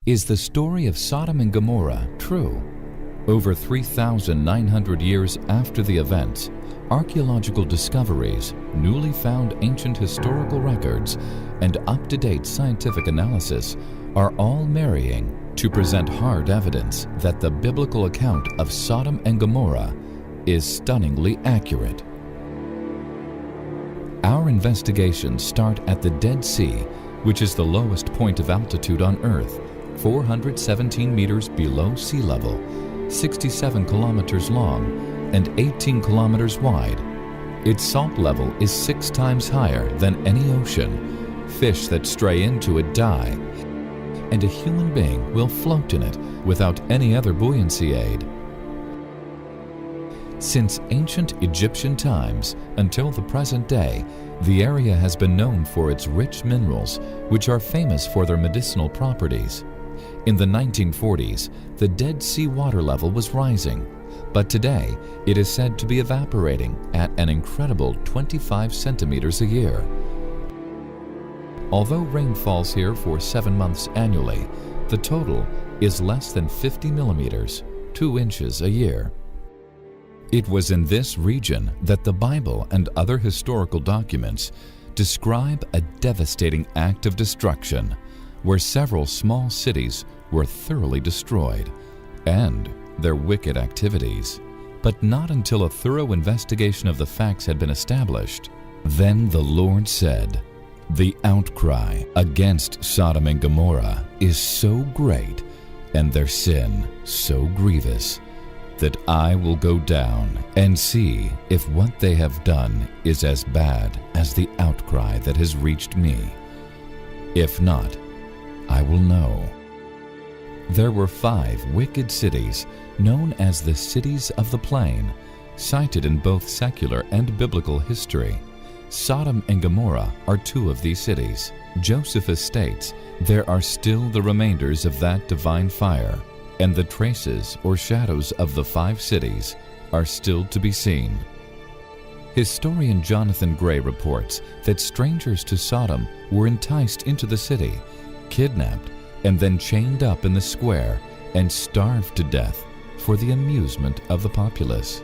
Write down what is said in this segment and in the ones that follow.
Is the story of Sodom and Gomorrah true? Over 3,900 years after the events, archaeological discoveries, newly found ancient historical records, and up-to-date scientific analysis are all marrying to present hard evidence that the biblical account of Sodom and Gomorrah is stunningly accurate. Our investigations start at the Dead Sea, which is the lowest point of altitude on Earth, 417 meters below sea level, 67 kilometers long, and 18 kilometers wide. Its salt level is 6 times higher than any ocean. Fish that stray into it die, and a human being will float in it without any other buoyancy aid. Since ancient Egyptian times until the present day, the area has been known for its rich minerals, which are famous for their medicinal properties. In the 1940s, the Dead Sea water level was rising, but today it is said to be evaporating at an incredible 25 centimeters a year. Although rain falls here for 7 months annually, the total is less than 50 millimeters, 2 inches a year. It was in this region that the Bible and other historical documents describe a devastating act of destruction, where several small cities were thoroughly destroyed, and their wicked activities. But not until a thorough investigation of the facts had been established. Then the Lord said, "The outcry against Sodom and Gomorrah is so great, and their sin so grievous, that I will go down and see if what they have done is as bad as the outcry that has reached me. If not, I will know." There were 5 wicked cities known as the cities of the plain, cited in both secular and biblical history. Sodom and Gomorrah are 2 of these cities. Josephus states there are still the remainders of that divine fire, and the traces or shadows of the 5 cities are still to be seen. Historian Jonathan Gray reports that strangers to Sodom were enticed into the city, kidnapped, and then chained up in the square and starved to death for the amusement of the populace.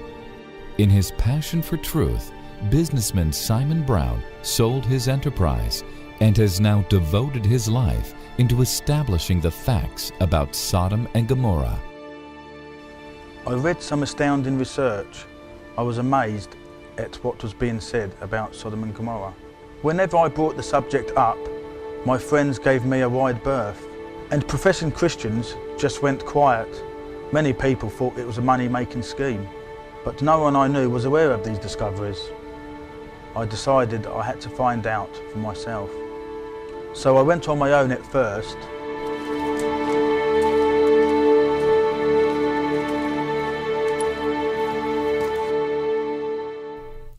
In his passion for truth, businessman Simon Brown sold his enterprise and has now devoted his life into establishing the facts about Sodom and Gomorrah. I read some astounding research. I was amazed at what was being said about Sodom and Gomorrah. Whenever I brought the subject up, my friends gave me a wide berth, and professing Christians just went quiet. Many people thought it was a money-making scheme, but no one I knew was aware of these discoveries. I decided I had to find out for myself. So I went on my own at first.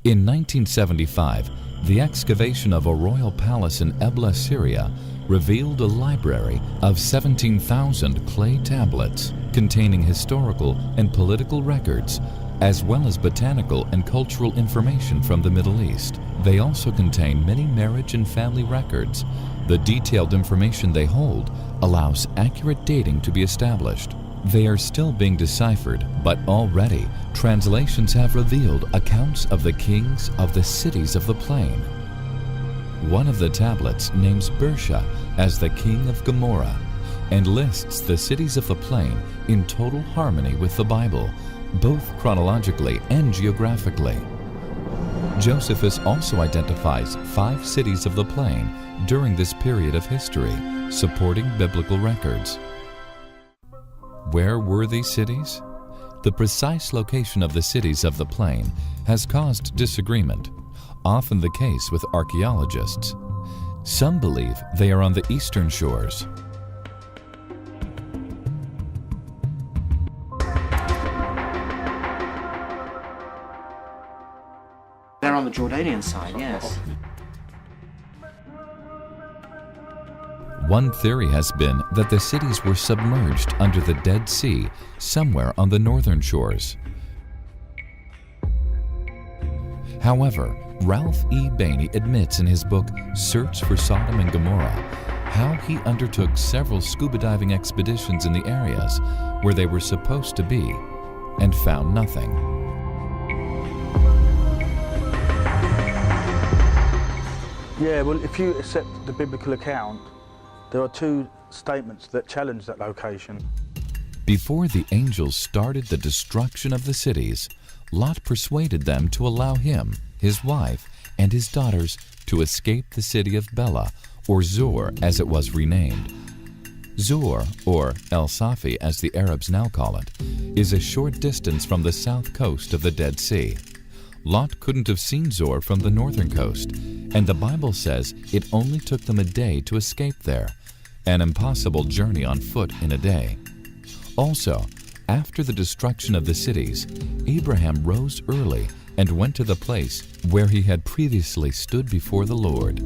In 1975, the excavation of a royal palace in Ebla, Syria, revealed a library of 17,000 clay tablets containing historical and political records, as well as botanical and cultural information from the Middle East. They also contain many marriage and family records. The detailed information they hold allows accurate dating to be established. They are still being deciphered, but already translations have revealed accounts of the kings of the cities of the plain. One of the tablets names Bersha as the king of Gomorrah and lists the cities of the plain in total harmony with the Bible, both chronologically and geographically. Josephus also identifies 5 cities of the plain during this period of history, supporting biblical records. Where were these cities? The precise location of the cities of the plain has caused disagreement, often the case with archaeologists. Some believe they are on the eastern shores. They're on the Jordanian side, yes. One theory has been that the cities were submerged under the Dead Sea somewhere on the northern shores. However, Ralph E. Bainey admits in his book Search for Sodom and Gomorrah how he undertook several scuba diving expeditions in the areas where they were supposed to be and found nothing. Yeah, well, if you accept the biblical account, there are two statements that challenge that location. Before the angels started the destruction of the cities, Lot persuaded them to allow him, his wife, and his daughters to escape the city of Bela, or Zor as it was renamed. Zor, or El Safi as the Arabs now call it, is a short distance from the south coast of the Dead Sea. Lot couldn't have seen Zor from the northern coast, and the Bible says it only took them a day to escape there, an impossible journey on foot in a day. Also, after the destruction of the cities, Abraham rose early and went to the place where he had previously stood before the Lord.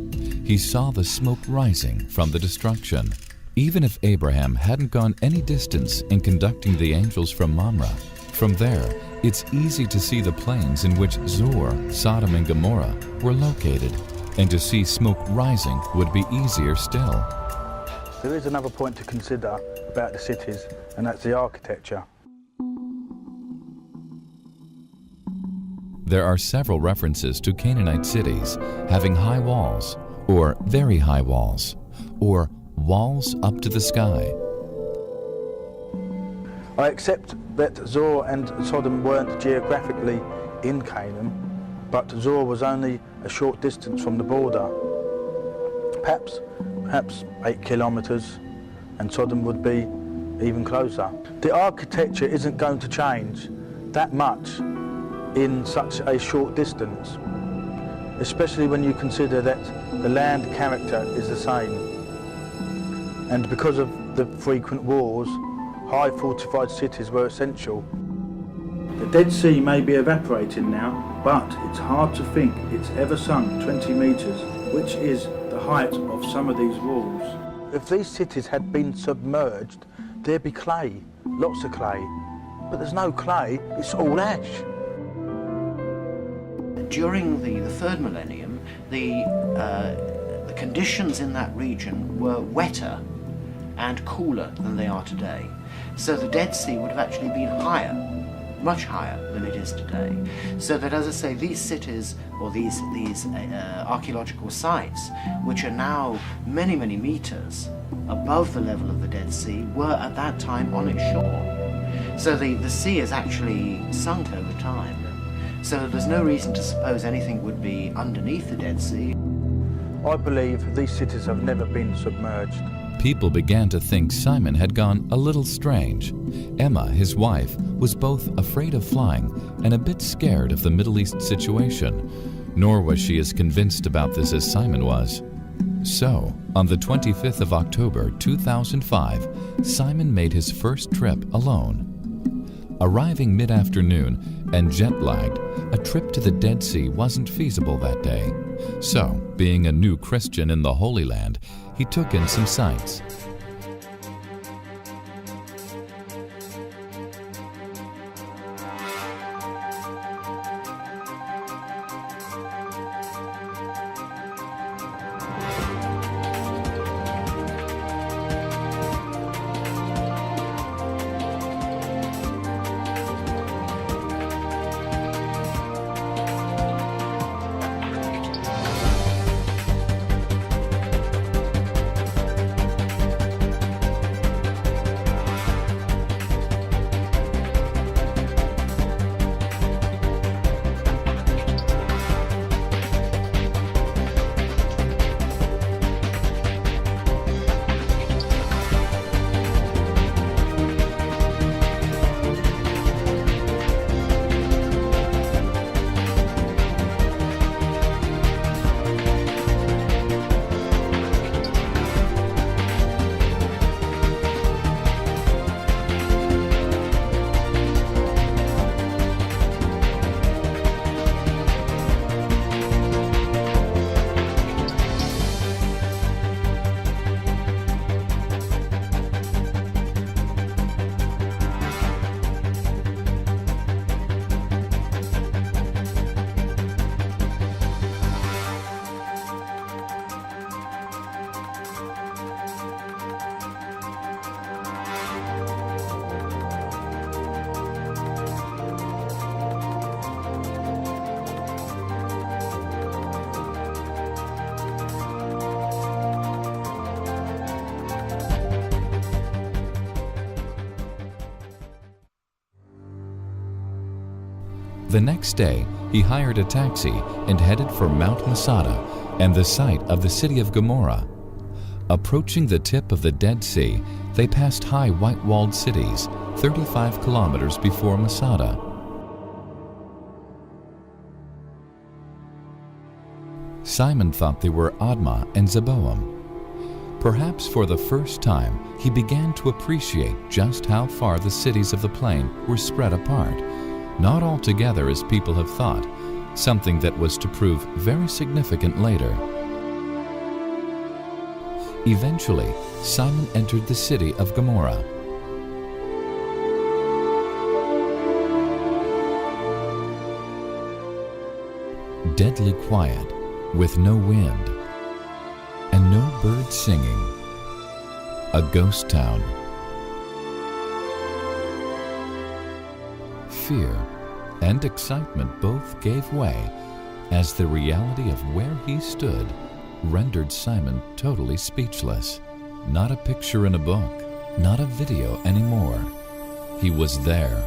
He saw the smoke rising from the destruction. Even if Abraham hadn't gone any distance in conducting the angels from Mamre, from there, it's easy to see the plains in which Zor, Sodom, and Gomorrah were located, and to see smoke rising would be easier still. There is another point to consider about the cities, and that's the architecture. There are several references to Canaanite cities having high walls, or very high walls, or walls up to the sky. I accept that Zor and Sodom weren't geographically in Canaan, but Zor was only a short distance from the border. Perhaps 8 kilometres, and Sodom would be even closer. The architecture isn't going to change that much in such a short distance, especially when you consider that the land character is the same. And because of the frequent wars, high fortified cities were essential. The Dead Sea may be evaporating now, but it's hard to think it's ever sunk 20 metres, which is the height of some of these walls. If these cities had been submerged, there'd be clay, lots of clay. But there's no clay, it's all ash. During the third millennium, the conditions in that region were wetter and cooler than they are today. So the Dead Sea would have actually been higher, much higher than it is today. So that, as I say, these cities, or these archaeological sites, which are now many, many meters above the level of the Dead Sea, were at that time on its shore. So the sea has actually sunk over time. So there's no reason to suppose anything would be underneath the Dead Sea. I believe these cities have never been submerged. People began to think Simon had gone a little strange. Emma, his wife, was both afraid of flying and a bit scared of the Middle East situation, nor was she as convinced about this as Simon was. So, on the 25th of October 2005, Simon made his first trip alone. Arriving mid-afternoon and jet-lagged, a trip to the Dead Sea wasn't feasible that day. So, being a new Christian in the Holy Land, he took in some sights. The next day, he hired a taxi and headed for Mount Masada and the site of the city of Gomorrah. Approaching the tip of the Dead Sea, they passed high white-walled cities 35 kilometers before Masada. Simon thought they were Admah and Zeboim. Perhaps for the first time, he began to appreciate just how far the cities of the plain were spread apart, not all together as people have thought, something that was to prove very significant later. Eventually, Simon entered the city of Gomorrah. Deadly quiet, with no wind, and no birds singing. A ghost town. Fear and excitement both gave way as the reality of where he stood rendered Simon totally speechless. Not a picture in a book, not a video anymore. He was there.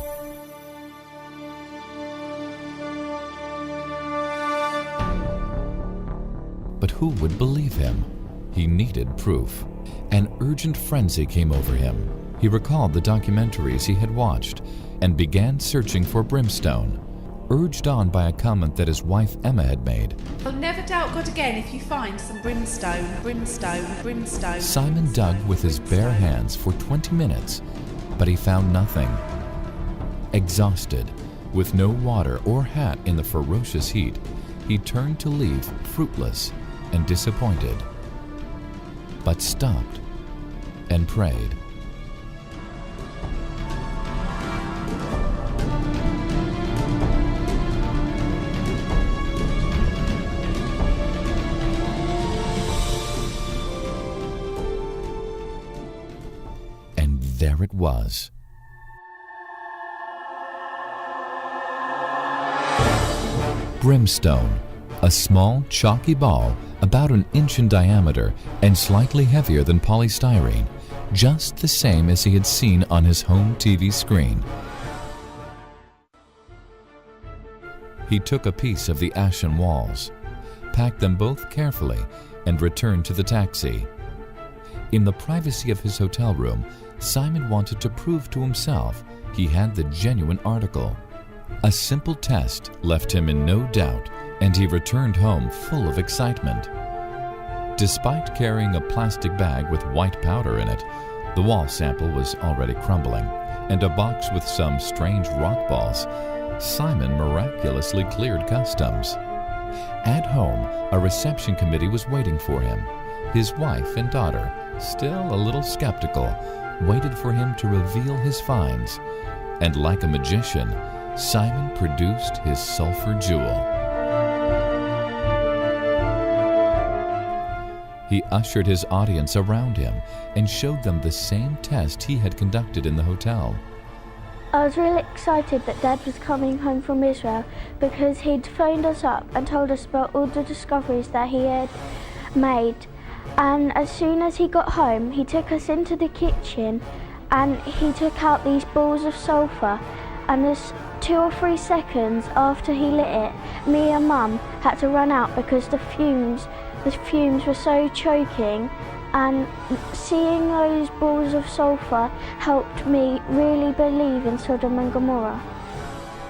But who would believe him? He needed proof. An urgent frenzy came over him. He recalled the documentaries he had watched and began searching for brimstone, urged on by a comment that his wife Emma had made. You'll never doubt God again if you find some brimstone, brimstone, brimstone. Simon dug with his bare hands for 20 minutes, but he found nothing. Exhausted, with no water or hat in the ferocious heat, he turned to leave, fruitless and disappointed, but stopped and prayed. And there it was. Brimstone, a small, chalky ball about an inch in diameter and slightly heavier than polystyrene, just the same as he had seen on his home TV screen. He took a piece of the ashen walls, packed them both carefully, and returned to the taxi. In the privacy of his hotel room, Simon wanted to prove to himself he had the genuine article. A simple test left him in no doubt, and he returned home full of excitement. Despite carrying a plastic bag with white powder in it, the wall sample was already crumbling, and a box with some strange rock balls, Simon miraculously cleared customs. At home, a reception committee was waiting for him. His wife and daughter, still a little skeptical, waited for him to reveal his finds, and like a magician, Simon produced his sulfur jewel. He ushered his audience around him and showed them the same test he had conducted in the hotel. I was really excited that Dad was coming home from Israel because he'd phoned us up and told us about all the discoveries that he had made. And as soon as he got home, he took us into the kitchen and he took out these balls of sulfur, and there's 2 or 3 seconds after he lit it, me and Mum had to run out because the fumes were so choking, and seeing those balls of sulfur helped me really believe in Sodom and Gomorrah.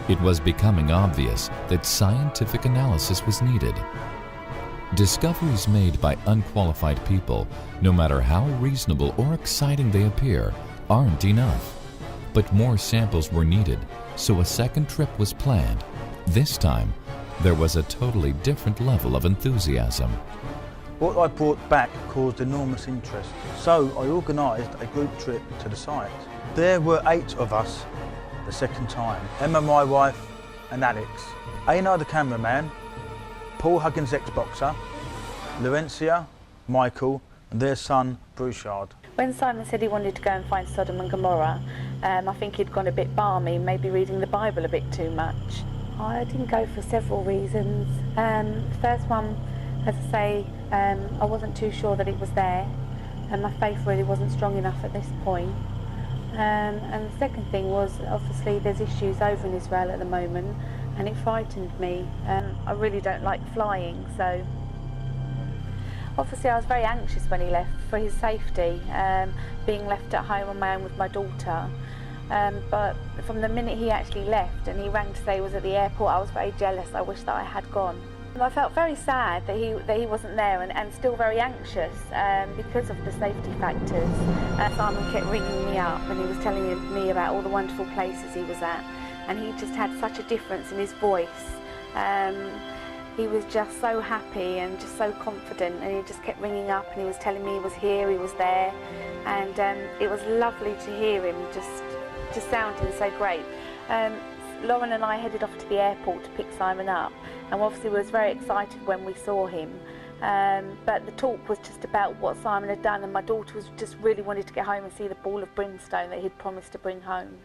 It was becoming obvious that scientific analysis was needed. Discoveries made by unqualified people, no matter how reasonable or exciting they appear, aren't enough. But more samples were needed, so a second trip was planned. This time, there was a totally different level of enthusiasm. What I brought back caused enormous interest, so I organised a group trip to the site. There were 8 of us the second time: Emma, my wife, and Alex, Einar the cameraman, Paul Huggins ex-boxer, Laurentia, Michael, and their son Brouchard. When Simon said he wanted to go and find Sodom and Gomorrah, I think he'd gone a bit balmy, maybe reading the Bible a bit too much. I didn't go for several reasons. The first one, as I say, I wasn't too sure that it was there, and my faith really wasn't strong enough at this point. And the second thing was, obviously there's issues over in Israel at the moment, and it frightened me. I really don't like flying, so obviously I was very anxious when he left for his safety, being left at home on my own with my daughter. But from the minute he actually left and he rang to say he was at the airport, I was very jealous. I wish that I had gone. And I felt very sad that he wasn't there, and still very anxious because of the safety factors. Simon kept ringing me up and he was telling me about all the wonderful places he was at, and he just had such a difference in his voice. He was just so happy and just so confident, and he just kept ringing up and he was telling me he was here, he was there, and it was lovely to hear him just sounding so great. Lauren and I headed off to the airport to pick Simon up, and obviously we was very excited when we saw him. But the talk was just about what Simon had done, and my daughter was just really wanted to get home and see the ball of brimstone that he'd promised to bring home.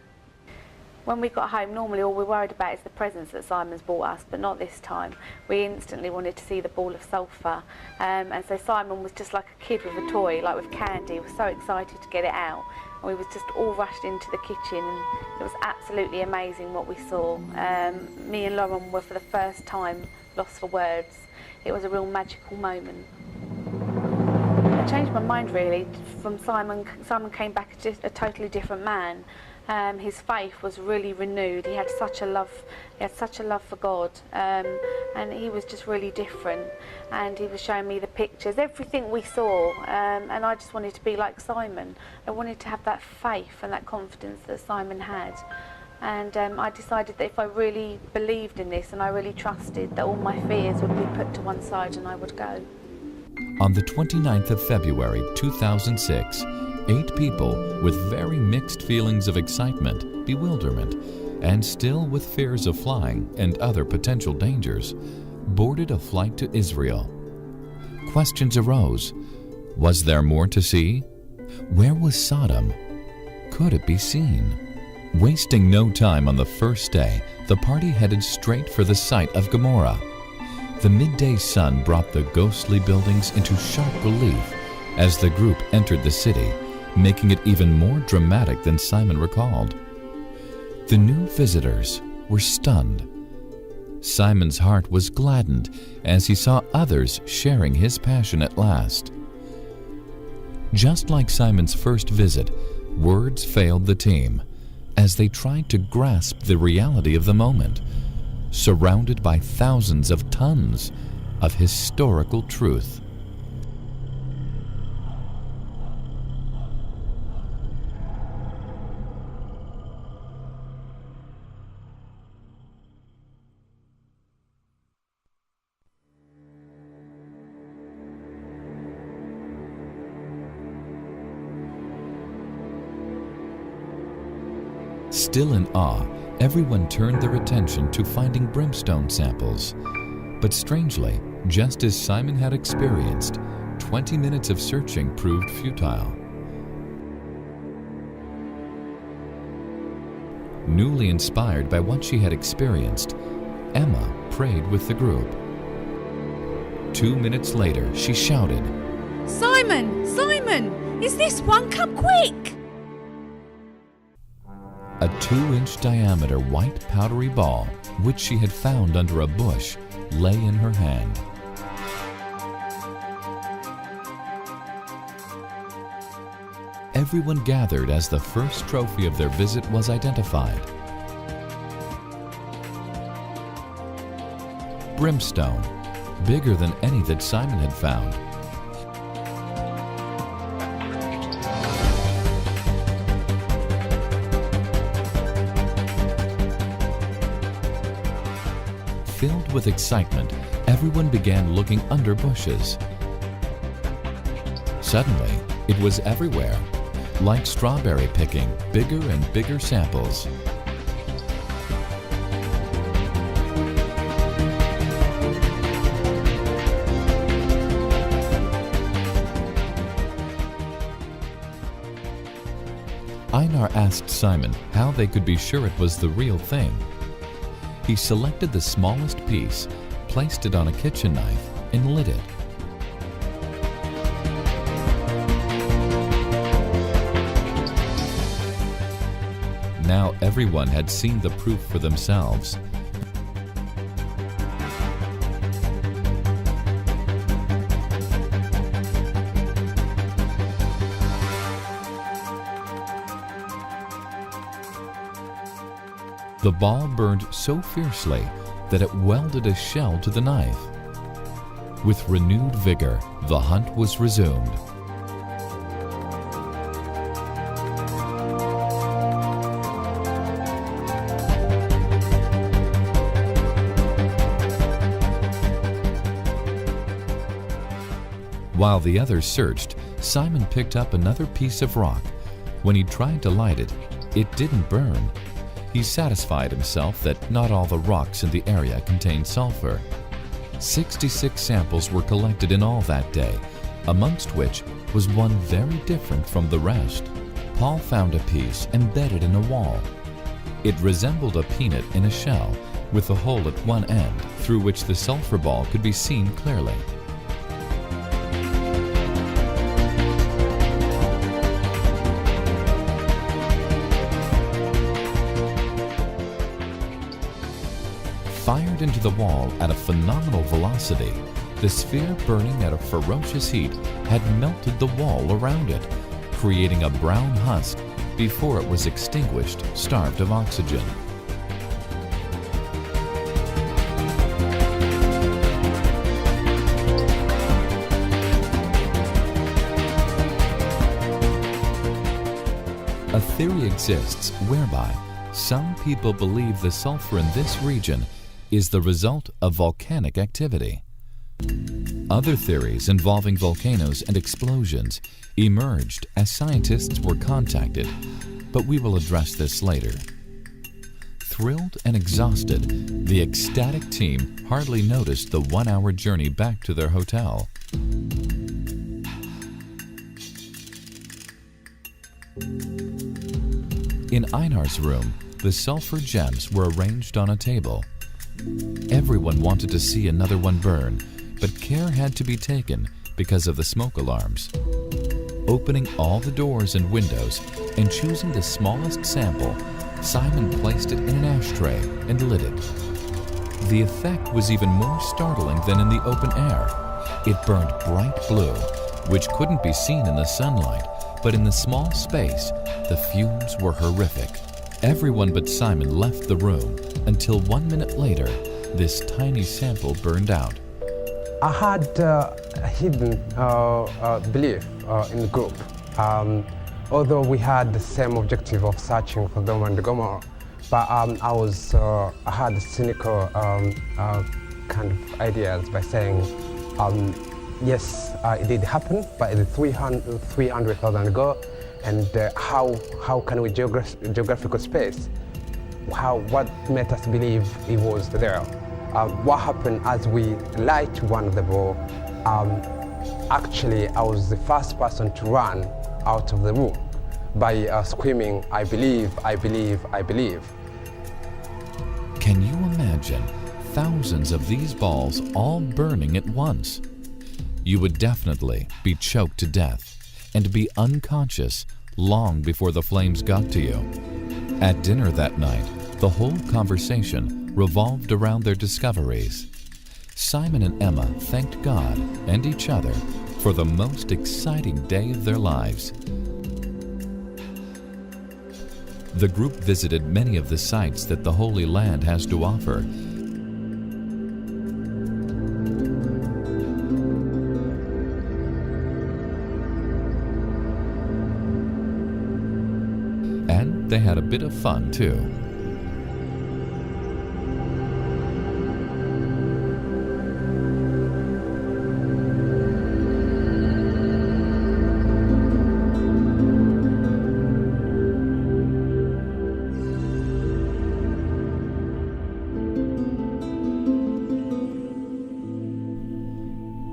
When we got home, normally all we're worried about is the presents that Simon's bought us, but not this time. We instantly wanted to see the ball of sulphur. And so Simon was just like a kid with a toy, like with candy. He was so excited to get it out. And we was just all rushed into the kitchen, and it was absolutely amazing what we saw. Me and Lauren were for the first time lost for words. It was a real magical moment. It changed my mind really. From Simon came back just a totally different man. His faith was really renewed. He had such a love for God, and he was just really different. And he was showing me the pictures, everything we saw, and I just wanted to be like Simon. I wanted to have that faith and that confidence that Simon had. And I decided that if I really believed in this and I really trusted, that all my fears would be put to one side and I would go. On the 29th of February 2006, 8 people with very mixed feelings of excitement, bewilderment, and still with fears of flying and other potential dangers, boarded a flight to Israel. Questions arose. Was there more to see? Where was Sodom? Could it be seen? Wasting no time on the first day, the party headed straight for the site of Gomorrah. The midday sun brought the ghostly buildings into sharp relief as the group entered the city, making it even more dramatic than Simon recalled. The new visitors were stunned. Simon's heart was gladdened as he saw others sharing his passion at last. Just like Simon's first visit, words failed the team as they tried to grasp the reality of the moment, surrounded by thousands of tons of historical truth. Still in awe, everyone turned their attention to finding brimstone samples. But strangely, just as Simon had experienced, 20 minutes of searching proved futile. Newly inspired by what she had experienced, Emma prayed with the group. 2 minutes later, she shouted, Simon! Simon! Is this one? Come quick! A 2-inch diameter white powdery ball, which she had found under a bush, lay in her hand. Everyone gathered as the first trophy of their visit was identified. Brimstone, bigger than any that Simon had found. Filled with excitement, everyone began looking under bushes. Suddenly, it was everywhere, like strawberry picking, bigger and bigger samples. Einar asked Simon how they could be sure it was the real thing. He selected the smallest piece, placed it on a kitchen knife, and lit it. Now everyone had seen the proof for themselves. The ball burned so fiercely that it welded a shell to the knife. With renewed vigor, the hunt was resumed. While the others searched, Simon picked up another piece of rock. When he tried to light it, it didn't burn. He satisfied himself that not all the rocks in the area contained sulfur. 66 samples were collected in all that day, amongst which was one very different from the rest. Paul found a piece embedded in a wall. It resembled a peanut in a shell, with a hole at one end through which the sulfur ball could be seen clearly. Fired into the wall at a phenomenal velocity, the sphere burning at a ferocious heat had melted the wall around it, creating a brown husk before it was extinguished, starved of oxygen. A theory exists whereby some people believe the sulfur in this region is the result of volcanic activity. Other theories involving volcanoes and explosions emerged as scientists were contacted, but we will address this later. Thrilled and exhausted, the ecstatic team hardly noticed the 1-hour journey back to their hotel. In Einar's room, the sulfur gems were arranged on a table. Everyone wanted to see another one burn, but care had to be taken because of the smoke alarms. Opening all the doors and windows and choosing the smallest sample, Simon placed it in an ashtray and lit it. The effect was even more startling than in the open air. It burned bright blue, which couldn't be seen in the sunlight, but in the small space, the fumes were horrific. Everyone but Simon left the room until 1 minute later, this tiny sample burned out. I had a hidden belief in the group. Although we had the same objective of searching for Sodom and Gomorrah, but I had cynical kind of ideas by saying, yes, it did happen, but it's 300,000 ago, and how can we geographical space? What made us believe it was there? What happened as we light one of the ball? Actually, I was the first person to run out of the room by screaming, "I believe, I believe, I believe." Can you imagine thousands of these balls all burning at once? You would definitely be choked to death and be unconscious long before the flames got to you. At dinner that night, the whole conversation revolved around their discoveries. Simon and Emma thanked God and each other for the most exciting day of their lives. The group visited many of the sites that the Holy Land has to offer. And they had a bit of fun too.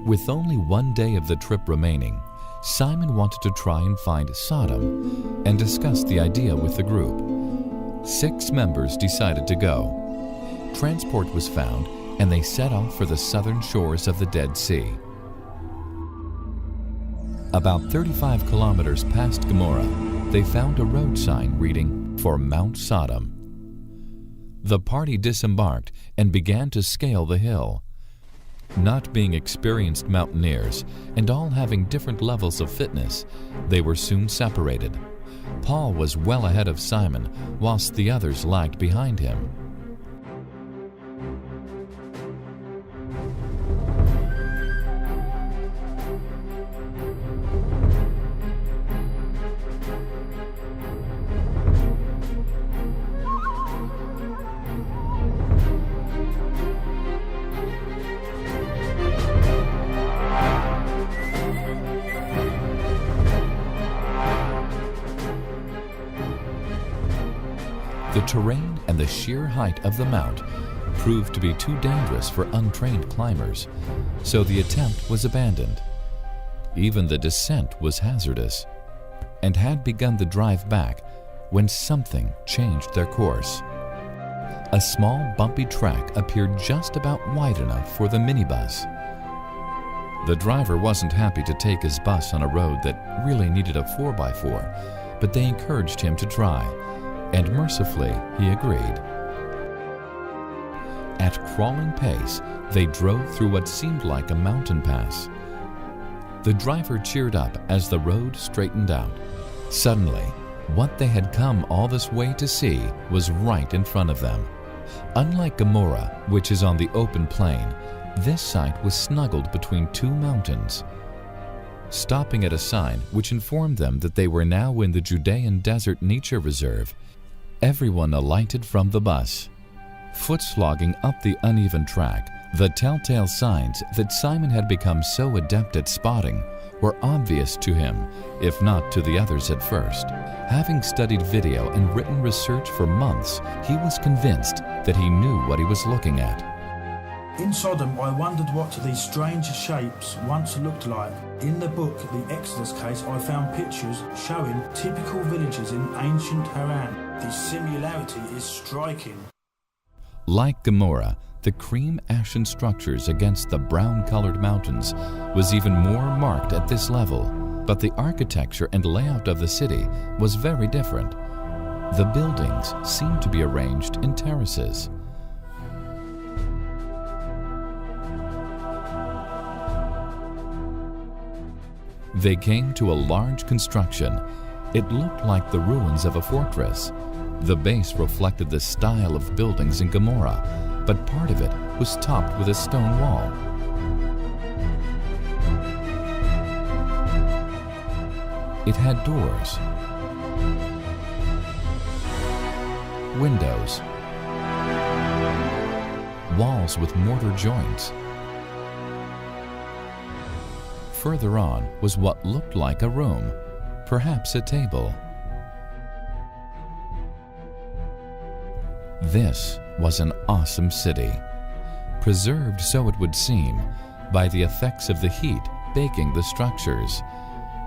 With only 1 day of the trip remaining, Simon wanted to try and find Sodom and discuss the idea with the group. 6 members decided to go. Transport was found and they set off for the southern shores of the Dead Sea. About 35 kilometers past Gomorrah, they found a road sign reading, "For Mount Sodom." The party disembarked and began to scale the hill. Not being experienced mountaineers and all having different levels of fitness, they were soon separated. Paul was well ahead of Simon, whilst the others lagged behind him. The terrain and the sheer height of the mount proved to be too dangerous for untrained climbers, so the attempt was abandoned. Even the descent was hazardous, and had begun the drive back when something changed their course. A small bumpy track appeared just about wide enough for the minibus. The driver wasn't happy to take his bus on a road that really needed a 4x4, but they encouraged him to try, and mercifully he agreed. At crawling pace, they drove through what seemed like a mountain pass. The driver cheered up as the road straightened out. Suddenly, what they had come all this way to see was right in front of them. Unlike Gomorrah, which is on the open plain, this site was snuggled between two mountains. Stopping at a sign which informed them that they were now in the Judean Desert Nature Reserve, everyone alighted from the bus. Foot-slogging up the uneven track, the telltale signs that Simon had become so adept at spotting were obvious to him, if not to the others at first. Having studied video and written research for months, he was convinced that he knew what he was looking at. In Sodom, I wondered what these strange shapes once looked like. In the book, The Exodus Case, I found pictures showing typical villages in ancient Haran. The similarity is striking. Like Gomorrah, the cream-ashen structures against the brown-colored mountains was even more marked at this level, but the architecture and layout of the city was very different. The buildings seemed to be arranged in terraces. They came to a large construction. It looked like the ruins of a fortress. The base reflected the style of buildings in Gomorrah, but part of it was topped with a stone wall. It had doors, windows, walls with mortar joints. Further on was what looked like a room, perhaps a table. This was an awesome city, preserved, so it would seem, by the effects of the heat baking the structures,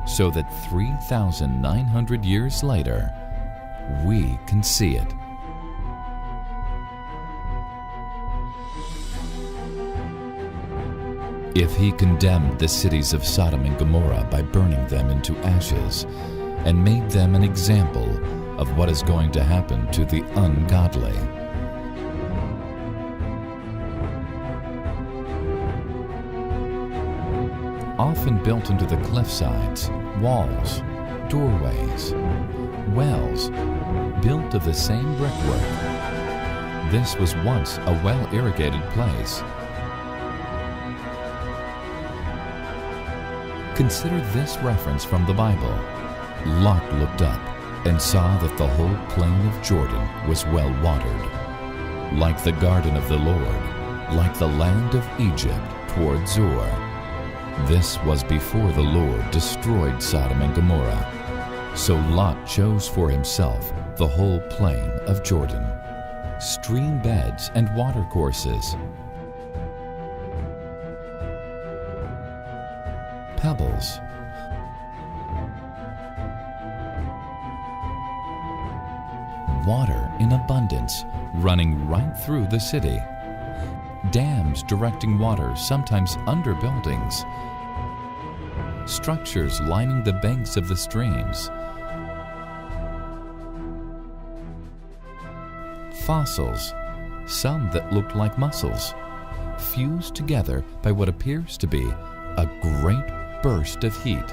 so that 3,900 years later, we can see it. If he condemned the cities of Sodom and Gomorrah by burning them into ashes and made them an example of what is going to happen to the ungodly, often built into the cliffsides, walls, doorways, wells, built of the same brickwork. This was once a well-irrigated place. Consider this reference from the Bible. Lot looked up and saw that the whole plain of Jordan was well watered, like the garden of the Lord, like the land of Egypt toward Zoar. This was before the Lord destroyed Sodom and Gomorrah. So Lot chose for himself the whole plain of Jordan, stream beds and watercourses, pebbles, water in abundance running right through the city, dams directing water sometimes under buildings, structures lining the banks of the streams, fossils, some that looked like mussels, fused together by what appears to be a great burst of heat.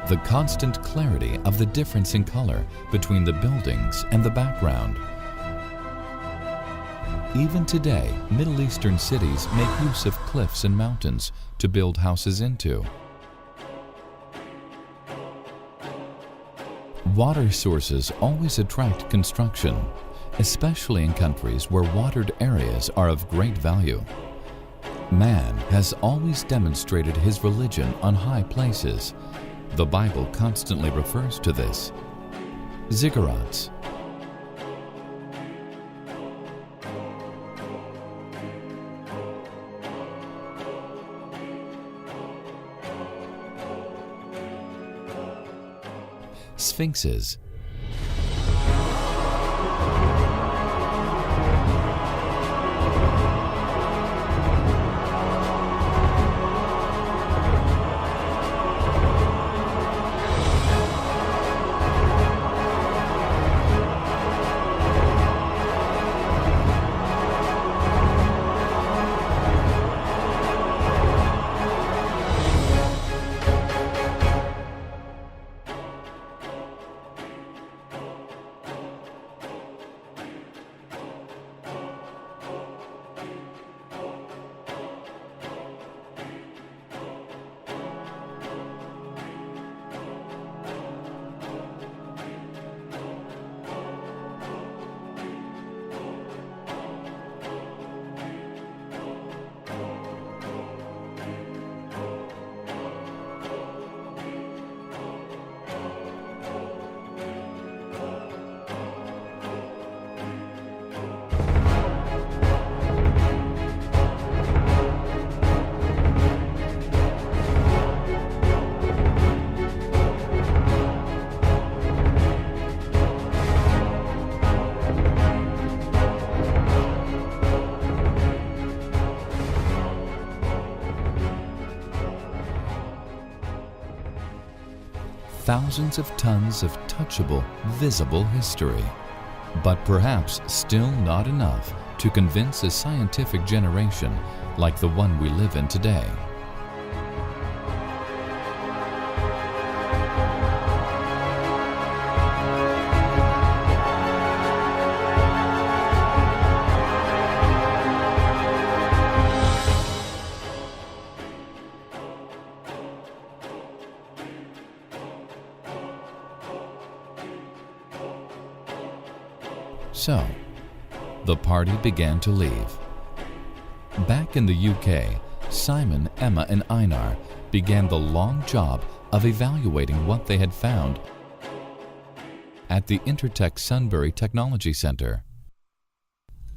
the constant clarity of the difference in color between the buildings and the background. Even today, Middle Eastern cities make use of cliffs and mountains to build houses into. Water sources always attract construction, especially in countries where watered areas are of great value. Man has always demonstrated his religion on high places. The Bible constantly refers to this. Ziggurats. Sphinxes. Thousands of tons of touchable, visible history, but perhaps still not enough to convince a scientific generation like the one we live in today. So, the party began to leave. Back in the UK, Simon, Emma, and Einar began the long job of evaluating what they had found at the Intertech Sunbury Technology Centre.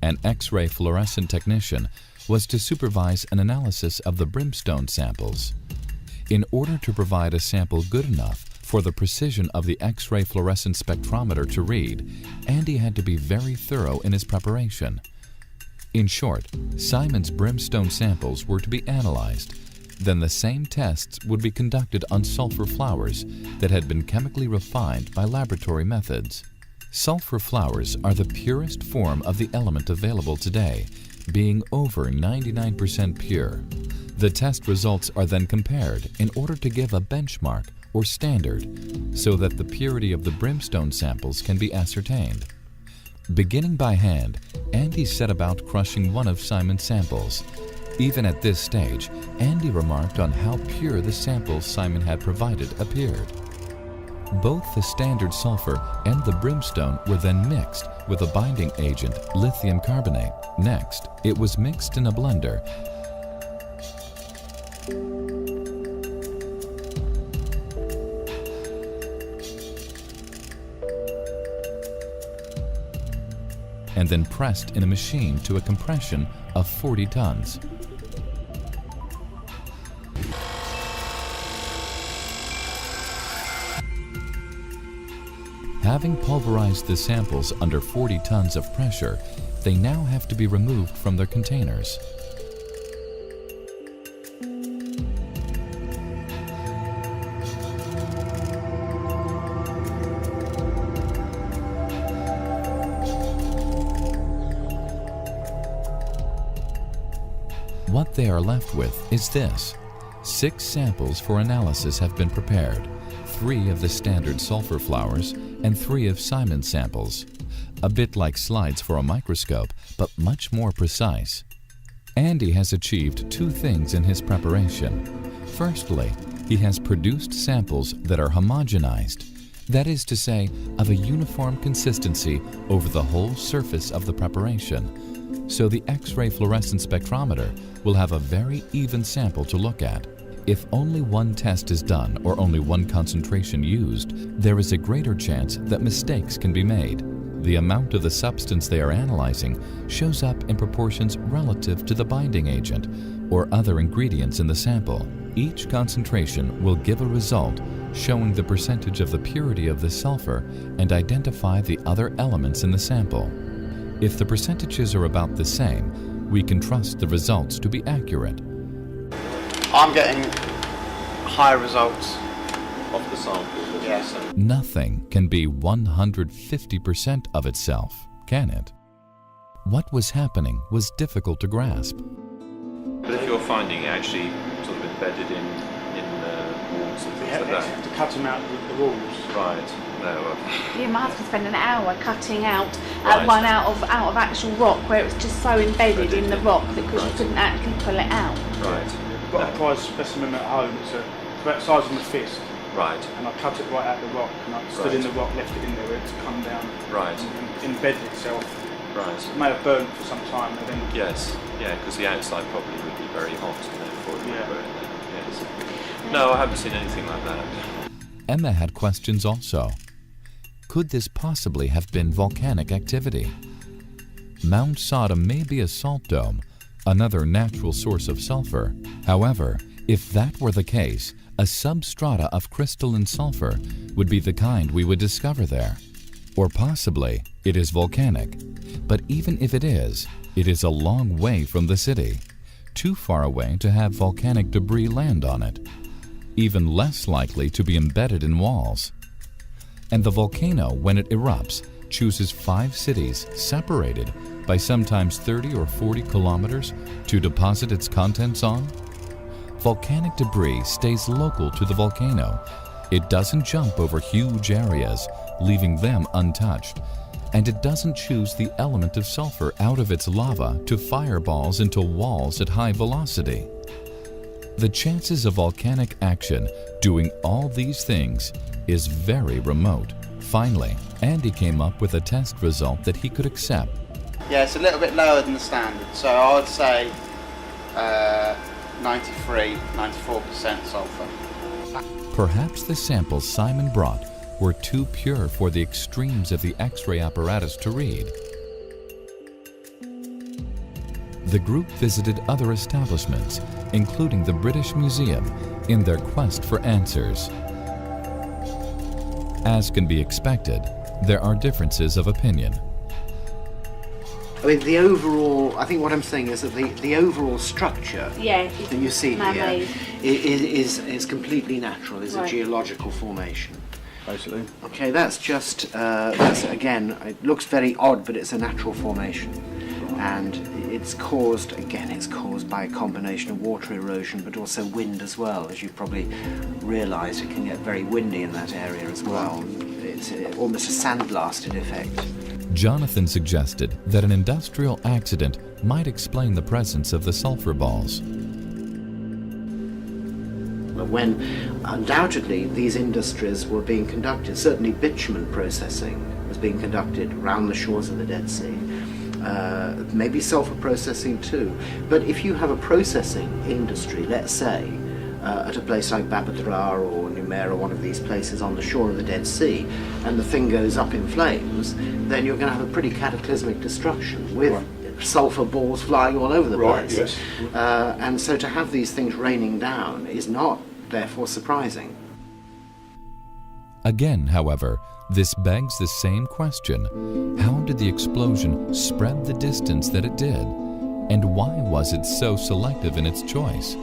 An X-ray fluorescent technician was to supervise an analysis of the brimstone samples. In order to provide a sample good enough for the precision of the X-ray fluorescent spectrometer to read, Andy had to be very thorough in his preparation. In short, Simon's brimstone samples were to be analyzed. Then the same tests would be conducted on sulfur flowers that had been chemically refined by laboratory methods. Sulfur flowers are the purest form of the element available today, being over 99% pure. The test results are then compared in order to give a benchmark or standard so that the purity of the brimstone samples can be ascertained. Beginning by hand, Andy set about crushing one of Simon's samples. Even at this stage, Andy remarked on how pure the samples Simon had provided appeared. Both the standard sulfur and the brimstone were then mixed with a binding agent, lithium carbonate. Next, it was mixed in a blender and then pressed in a machine to a compression of 40 tons. Having pulverized the samples under 40 tons of pressure, they now have to be removed from their containers. What they are left with is this. 6 samples for analysis have been prepared. 3 of the standard sulfur flowers and 3 of Simon's samples, a bit like slides for a microscope, but much more precise. Andy has achieved 2 things in his preparation. Firstly, he has produced samples that are homogenized, that is to say, of a uniform consistency over the whole surface of the preparation, so the X-ray fluorescence spectrometer will have a very even sample to look at. If only one test is done or only one concentration used, there is a greater chance that mistakes can be made. The amount of the substance they are analyzing shows up in proportions relative to the binding agent or other ingredients in the sample. Each concentration will give a result showing the percentage of the purity of the sulfur and identify the other elements in the sample. If the percentages are about the same, we can trust the results to be accurate. I'm getting high results of the sample. Yes. Nothing can be 150% of itself, can it? What was happening was difficult to grasp. But if you're finding it actually sort of embedded in walls and things like that. You have to cut them out with the walls. Right. No. Yeah, my husband spent an hour cutting out Right. one out of actual rock where it was just so embedded in the rock that you Right. couldn't actually pull it out. Right. I've got a prize specimen at home. It's about the size of my fist. Right. And I cut it right out the rock, and I stood in the rock, left it in there, it's come down. Right. And embedded itself. Right. It may have burnt for some time, and then. Yes. Yeah, because the outside probably would be very hot, and therefore it would burn then. Yes. No, I haven't seen anything like that. Emma had questions also. Could this possibly have been volcanic activity? Mount Sodom may be a salt dome, another natural source of sulfur. However, if that were the case, a substrata of crystalline sulfur would be the kind we would discover there. Or possibly it is volcanic. But even if it is a long way from the city, too far away to have volcanic debris land on it, even less likely to be embedded in walls. And the volcano, when it erupts, chooses 5 cities separated by sometimes 30 or 40 kilometers to deposit its contents on. Volcanic debris stays local to the volcano. It doesn't jump over huge areas, leaving them untouched. And it doesn't choose the element of sulfur out of its lava to fireballs into walls at high velocity. The chances of volcanic action doing all these things is very remote. Finally, Andy came up with a test result that he could accept. Yeah, it's a little bit lower than the standard, so I would say 94% sulfur. Perhaps the samples Simon brought were too pure for the extremes of the X-ray apparatus to read. The group visited other establishments, including the British Museum, in their quest for answers. As can be expected, there are differences of opinion. I mean, I think what I'm saying is that the overall structure that you see here is completely natural, is a geological formation. Basically. Okay, that's again, it looks very odd, but it's a natural formation. And it's caused by a combination of water erosion, but also wind as well. As you've probably realised, it can get very windy in that area as well. It's almost a sandblasted effect. Jonathan suggested that an industrial accident might explain the presence of the sulfur balls. But when undoubtedly these industries were being conducted, certainly bitumen processing was being conducted around the shores of the Dead Sea, maybe sulfur processing too. But if you have a processing industry, let's say, at a place like Babadra or Numair or one of these places on the shore of the Dead Sea, and the thing goes up in flames, then you're going to have a pretty cataclysmic destruction with sulfur balls flying all over the place. Yes. And so to have these things raining down is not, therefore, surprising. Again, however, this begs the same question. How did the explosion spread the distance that it did? And why was it so selective in its choice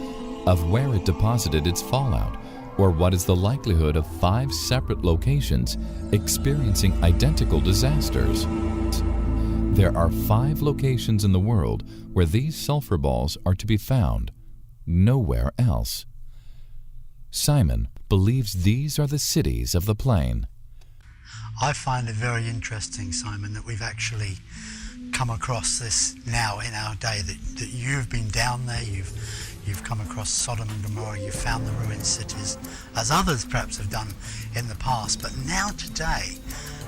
of where it deposited its fallout? Or what is the likelihood of 5 separate locations experiencing identical disasters? There are 5 locations in the world where these sulfur balls are to be found. Nowhere else. Simon, believes these are the cities of the plain. I find it very interesting, Simon, that we've actually come across this now in our day, that you've been down there, you've come across Sodom and Gomorrah, you've found the ruined cities, as others perhaps have done in the past, but now today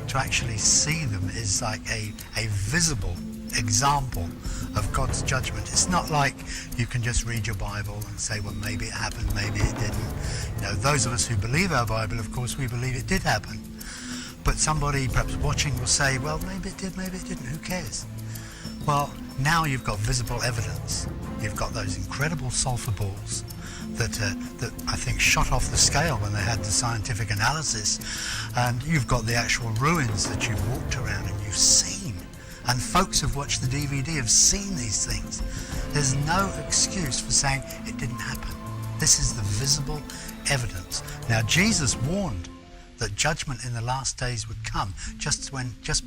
to actually see them is like a visible example of God's judgment. It's not like you can just read your Bible and say, well, maybe it happened, maybe it didn't. You know, those of us who believe our Bible, of course, we believe it did happen. But somebody perhaps watching will say, well, maybe it did, maybe it didn't, who cares? Well, now you've got visible evidence. You've got those incredible sulfur balls that I think shot off the scale when they had the scientific analysis. And you've got the actual ruins that you've walked around and you've seen. And folks who've watched the DVD have seen these things. There's no excuse for saying it didn't happen. This is the visible evidence. Now, Jesus warned that judgment in the last days would come, just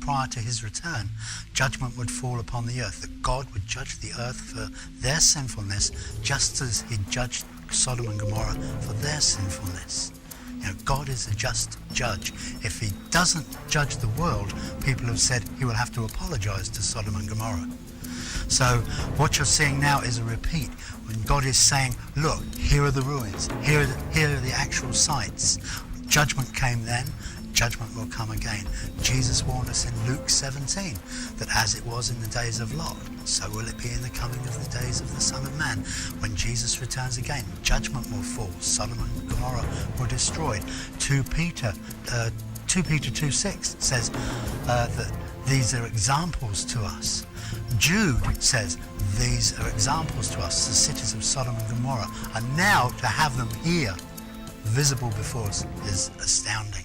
prior to his return. Judgment would fall upon the earth, that God would judge the earth for their sinfulness, just as he judged Sodom and Gomorrah for their sinfulness. You know, God is a just judge. If he doesn't judge the world, people have said he will have to apologize to Sodom and Gomorrah. So what you're seeing now is a repeat, when God is saying, look, here are the ruins, here are the actual sites. Judgment came then, judgment will come again. Jesus warned us in Luke 17 that as it was in the days of Lot, so will it be in the coming of the days of the Son of Man. When Jesus returns again, judgment will fall. Sodom and Gomorrah were destroyed. 2 Peter 2:6 says that these are examples to us. Jude says these are examples to us, the cities of Sodom and Gomorrah. And now to have them here, visible before us, is astounding.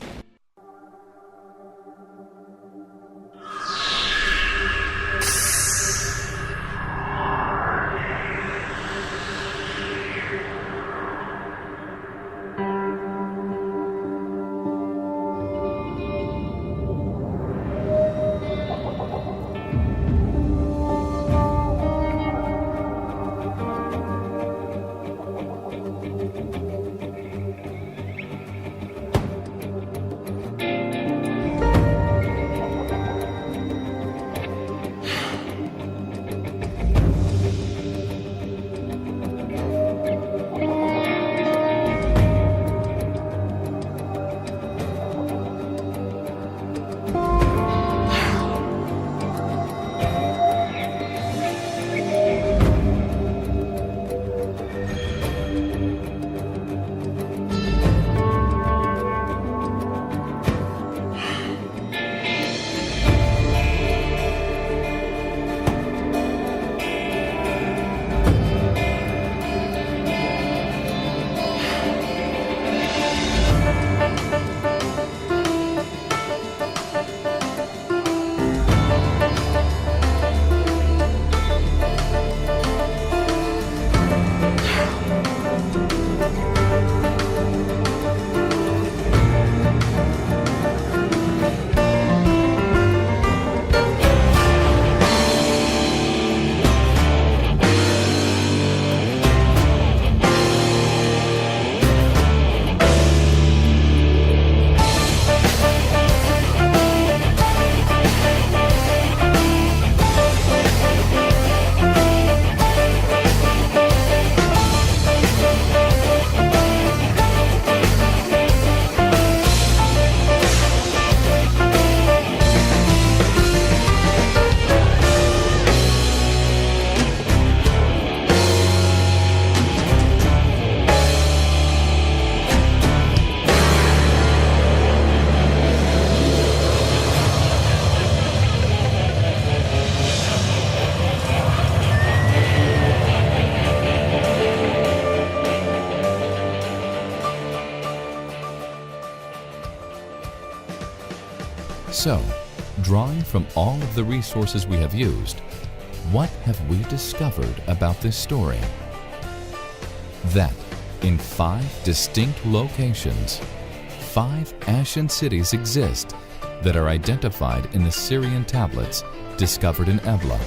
So, drawing from all of the resources we have used, what have we discovered about this story? That in 5 distinct locations, 5 ashen cities exist that are identified in the Syrian tablets discovered in Ebla,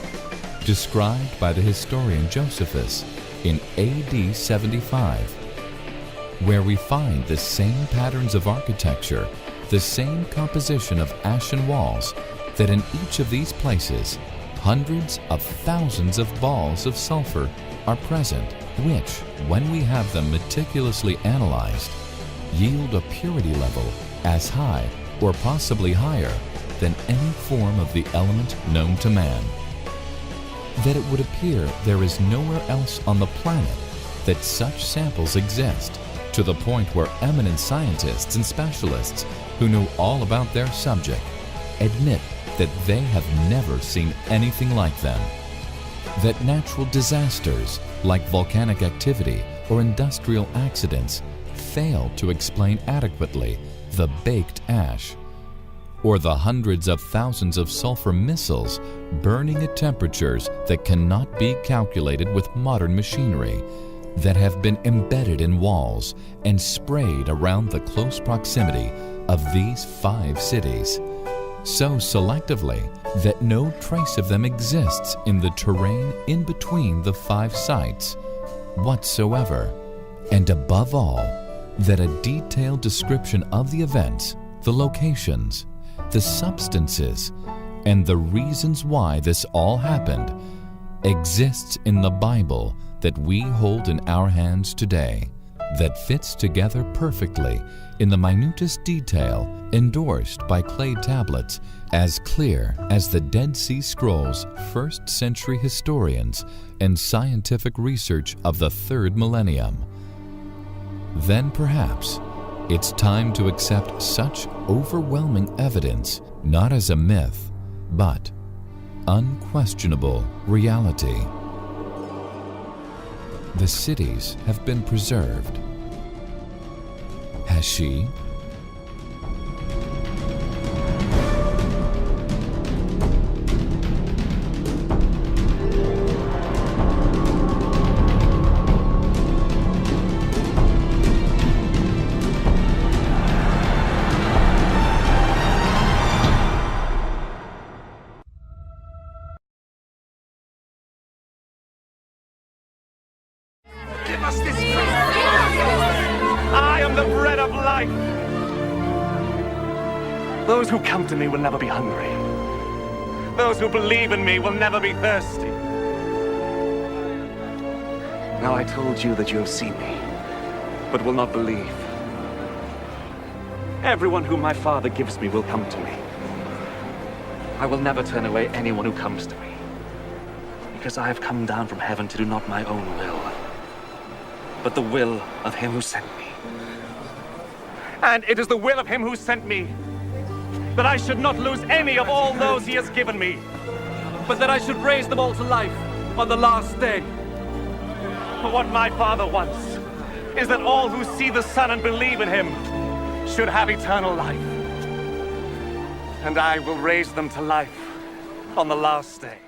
described by the historian Josephus in AD 75. where we find the same patterns of architecture, the same composition of ashen walls, that in each of these places, hundreds of thousands of balls of sulfur are present, which, when we have them meticulously analyzed, yield a purity level as high or possibly higher than any form of the element known to man. That it would appear there is nowhere else on the planet that such samples exist, to the point where eminent scientists and specialists who know all about their subject admit that they have never seen anything like them. That natural disasters like volcanic activity or industrial accidents fail to explain adequately the baked ash, or the hundreds of thousands of sulfur missiles burning at temperatures that cannot be calculated with modern machinery, that have been embedded in walls and sprayed around the close proximity of these 5 cities, so selectively that no trace of them exists in the terrain in between the 5 sites whatsoever, and above all, that a detailed description of the events, the locations, the substances, and the reasons why this all happened exists in the Bible that we hold in our hands today, that fits together perfectly in the minutest detail, endorsed by clay tablets as clear as the Dead Sea Scrolls' first-century historians and scientific research of the 3rd millennium. Then perhaps it's time to accept such overwhelming evidence not as a myth, but unquestionable reality. The cities have been preserved. Has she? Give us this food. I am the bread of life. Those who come to me will never be hungry. Those who believe in me will never be thirsty. Now I told you that you have seen me, but will not believe. Everyone whom my Father gives me will come to me. I will never turn away anyone who comes to me, because I have come down from heaven to do not my own will, but the will of him who sent me. And it is the will of him who sent me that I should not lose any of all those he has given me, but that I should raise them all to life on the last day. For what my Father wants is that all who see the Son and believe in him should have eternal life. And I will raise them to life on the last day.